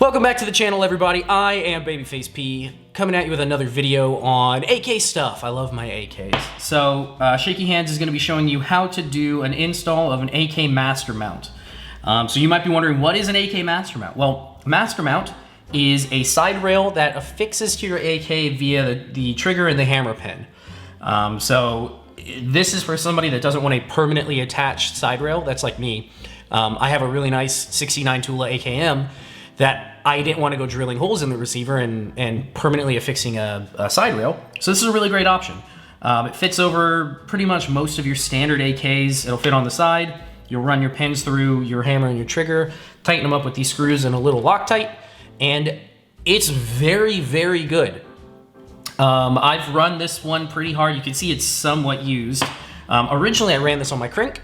Welcome back to the channel, everybody. I am Babyface P, coming at you with another video on AK stuff. I love my AKs. So, Shaky Hands is going to be showing you how to do an install of an AK master mount. So you might be wondering, what is an AK master mount? Well, master mount is a side rail that affixes to your AK via the trigger and the hammer pin. So this is for somebody that doesn't want a permanently attached side rail. That's like me. I have a really nice 69 Tula AKM that I didn't want to go drilling holes in the receiver and permanently affixing a side rail. So this is a really great option. It fits over pretty much most of your standard AKs. It'll fit on the side. You'll run your pins through your hammer and your trigger, tighten them up with these screws and a little Loctite, and it's very, very good. I've run this one pretty hard. You can see it's somewhat used. Originally I ran this on my crank.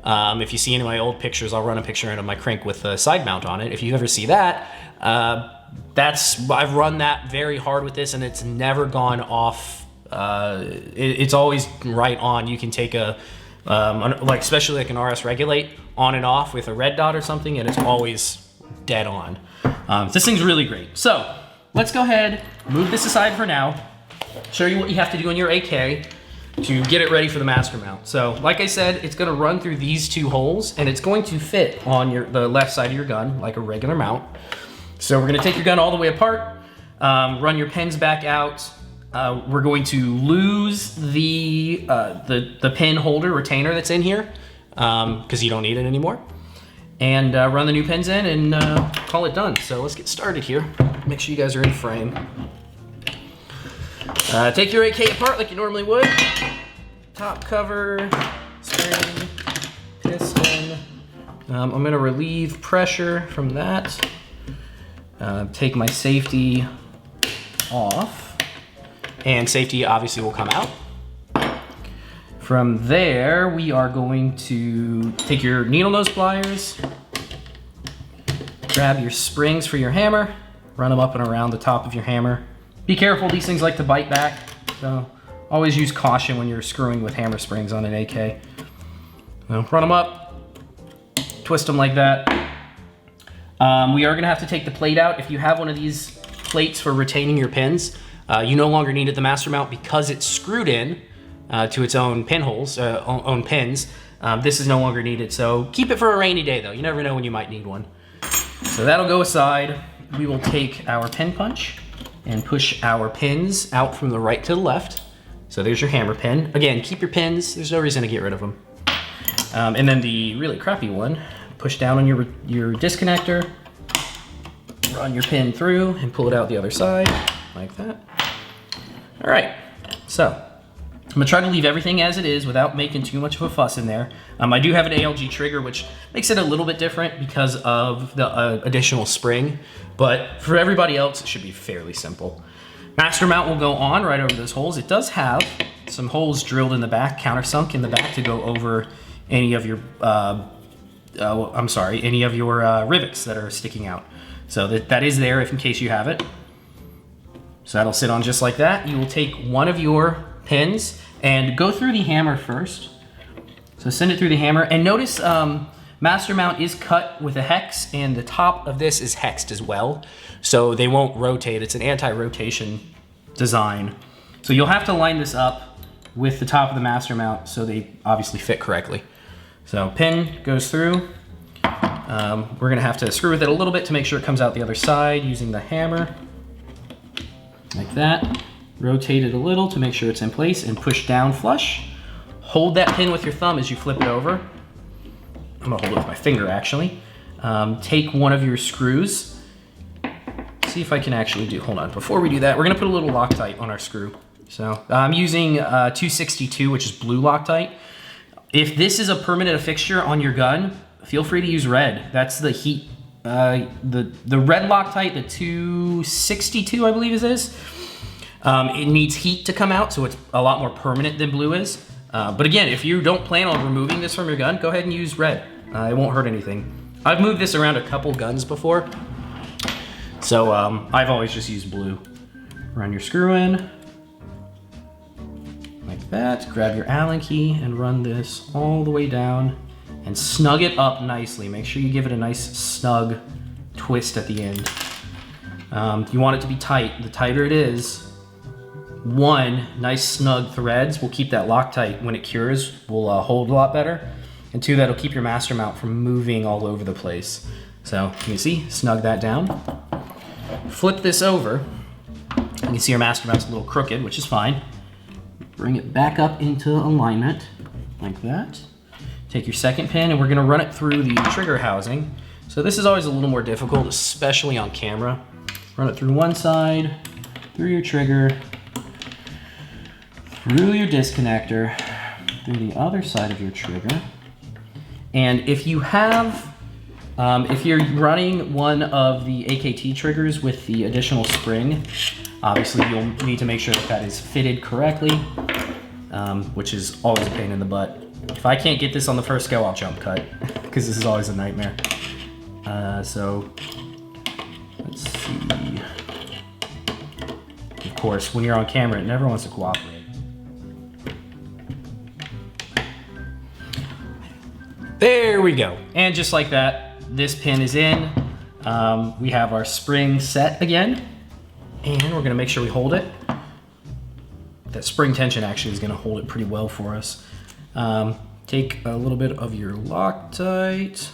If you see any of my old pictures, I'll run a picture of my crank with a side mount on it. If you ever see that, I've run that very hard with this and it's never gone off. It's always right on. You can take especially like an RS Regulate on and off with a red dot or something, and it's always dead on. This thing's really great. So let's go ahead, move this aside for now, show you what you have to do in your AK to get it ready for the master mount. So like I said, it's gonna run through these two holes and it's going to fit on the left side of your gun like a regular mount. So we're gonna take your gun all the way apart, run your pins back out. We're going to lose the pin holder retainer that's in here because you don't need it anymore. And run the new pins in and call it done. So let's get started here. Make sure you guys are in frame. Take your AK apart like you normally would. Top cover, spring, piston. I'm gonna relieve pressure from that. Take my safety off. And safety obviously will come out. From there, we are going to take your needle nose pliers, grab your springs for your hammer, run them up and around the top of your hammer. Be careful, these things like to bite back, so always use caution when you're screwing with hammer springs on an AK. So run them up, twist them like that. We are gonna have to take the plate out. If you have one of these plates for retaining your pins, you no longer need it the master mount because it's screwed in to its own pinholes, own pins. This is no longer needed, so keep it for a rainy day though. You never know when you might need one. So that'll go aside. We will take our pin punch and push our pins out from the right to the left. So there's your hammer pin. Again, keep your pins. There's no reason to get rid of them. And then the really crappy one, push down on your disconnector, run your pin through and pull it out the other side like that. All right, so I'm gonna try to leave everything as it is without making too much of a fuss in there. I do have an ALG trigger, which makes it a little bit different because of the additional spring, but for everybody else, it should be fairly simple. Master mount will go on right over those holes. It does have some holes drilled in the back, countersunk in the back to go over any of your, any of your rivets that are sticking out. So that is there if in case you have it. So that'll sit on just like that. You will take one of your pins and go through the hammer first. So send it through the hammer, and notice master mount is cut with a hex, and the top of this is hexed as well, so they won't rotate. It's an anti-rotation design. So you'll have to line this up with the top of the master mount so they obviously fit correctly. So pin goes through. We're gonna have to screw with it a little bit to make sure it comes out the other side using the hammer, like that. Rotate it a little to make sure it's in place and push down flush. Hold that pin with your thumb as you flip it over. I'm gonna hold it with my finger actually. Take one of your screws. See if I can actually hold on. Before we do that, we're gonna put a little Loctite on our screw. So I'm using 262, which is blue Loctite. If this is a permanent fixture on your gun, feel free to use red. That's the heat, the red Loctite, the 262, I believe it is. It needs heat to come out, so it's a lot more permanent than blue is. But again, if you don't plan on removing this from your gun, go ahead and use red. It won't hurt anything. I've moved this around a couple guns before, so I've always just used blue. Run your screw in, like that. Grab your Allen key and run this all the way down and snug it up nicely. Make sure you give it a nice snug twist at the end. You want it to be tight. The tighter it is, one, nice snug threads will keep that Loctite when it cures, will hold a lot better. And two, that'll keep your master mount from moving all over the place. So you can see, snug that down. Flip this over. You can see your master mount's a little crooked, which is fine. Bring it back up into alignment, like that. Take your second pin and we're gonna run it through the trigger housing. So this is always a little more difficult, especially on camera. Run it through one side, through your trigger, through your disconnector, through the other side of your trigger. And if you have, if you're running one of the AKT triggers with the additional spring, obviously you'll need to make sure that that is fitted correctly, which is always a pain in the butt. If I can't get this on the first go, I'll jump cut, because this is always a nightmare. So, let's see. Of course, when you're on camera, it never wants to cooperate. There we go. And just like that, this pin is in. We have our spring set again, and we're gonna make sure we hold it. That spring tension actually is gonna hold it pretty well for us. Take a little bit of your Loctite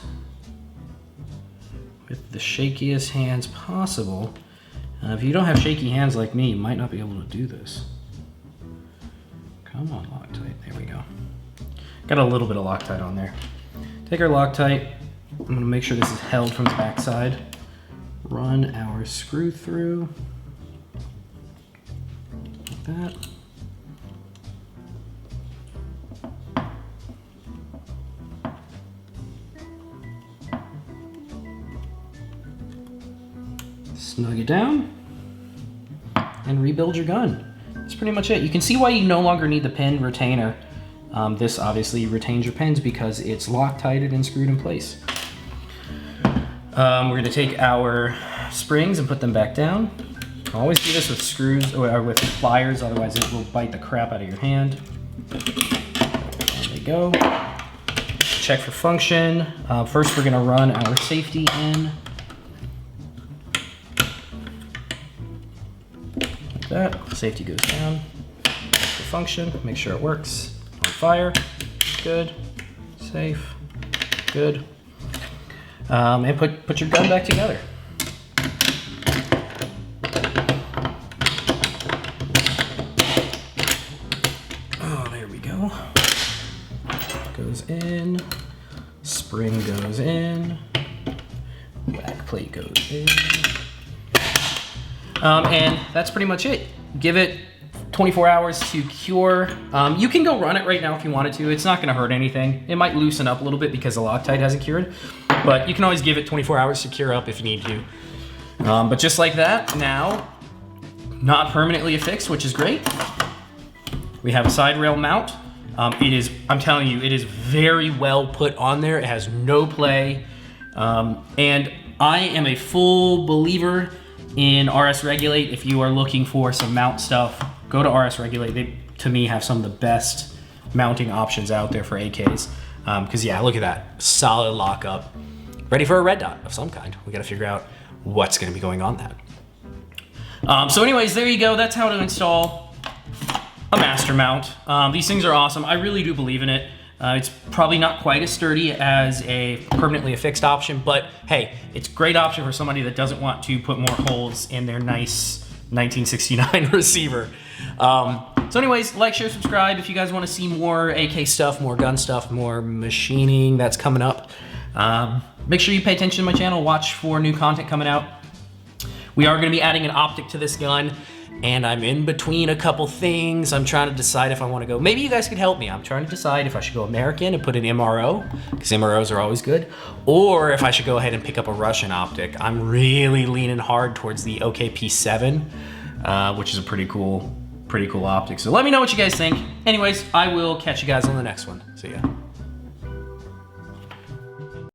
with the shakiest hands possible. If you don't have shaky hands like me, you might not be able to do this. Come on, Loctite, there we go. Got a little bit of Loctite on there. Take our Loctite, I'm gonna make sure this is held from the back side. Run our screw through, like that. Snug it down, and rebuild your gun. That's pretty much it. You can see why you no longer need the pin retainer. This obviously retains your pins because it's Loctited and screwed in place. We're gonna take our springs and put them back down. Always do this with screws or with pliers, otherwise it will bite the crap out of your hand. There we go. Check for function. First we're gonna run our safety in. Like that, safety goes down. For function, make sure it works. On fire, good, safe, good. And put your gun back together. Oh, there we go. Goes in, spring goes in, back plate goes in. And that's pretty much it. Give it 24 hours to cure. You can go run it right now if you wanted to. It's not gonna hurt anything. It might loosen up a little bit because the Loctite hasn't cured, but you can always give it 24 hours to cure up if you need to. But just like that, now, not permanently affixed, which is great. We have a side rail mount. I'm telling you, it is very well put on there. It has no play. And I am a full believer in RS Regulate. If you are looking for some mount stuff, go to RS Regulate. They, to me, have some of the best mounting options out there for AKs. Because yeah, look at that, solid lockup. Ready for a red dot of some kind. We gotta figure out what's gonna be going on that. So anyways, there you go. That's how to install a master mount. These things are awesome. I really do believe in it. It's probably not quite as sturdy as a permanently affixed option, but hey, it's a great option for somebody that doesn't want to put more holes in their nice 1969 receiver. So anyways, like, share, subscribe. If you guys want to see more AK stuff, more gun stuff, more machining that's coming up, make sure you pay attention to my channel. Watch for new content coming out. We are going to be adding an optic to this gun, and I'm in between a couple things. I'm trying to decide if I want to go, maybe you guys could help me. I'm trying to decide if I should go American and put an MRO, because MROs are always good, or if I should go ahead and pick up a Russian optic. I'm really leaning hard towards the OKP7, which is a pretty cool optic. So let me know what you guys think. Anyways, I will catch you guys on the next one. See ya.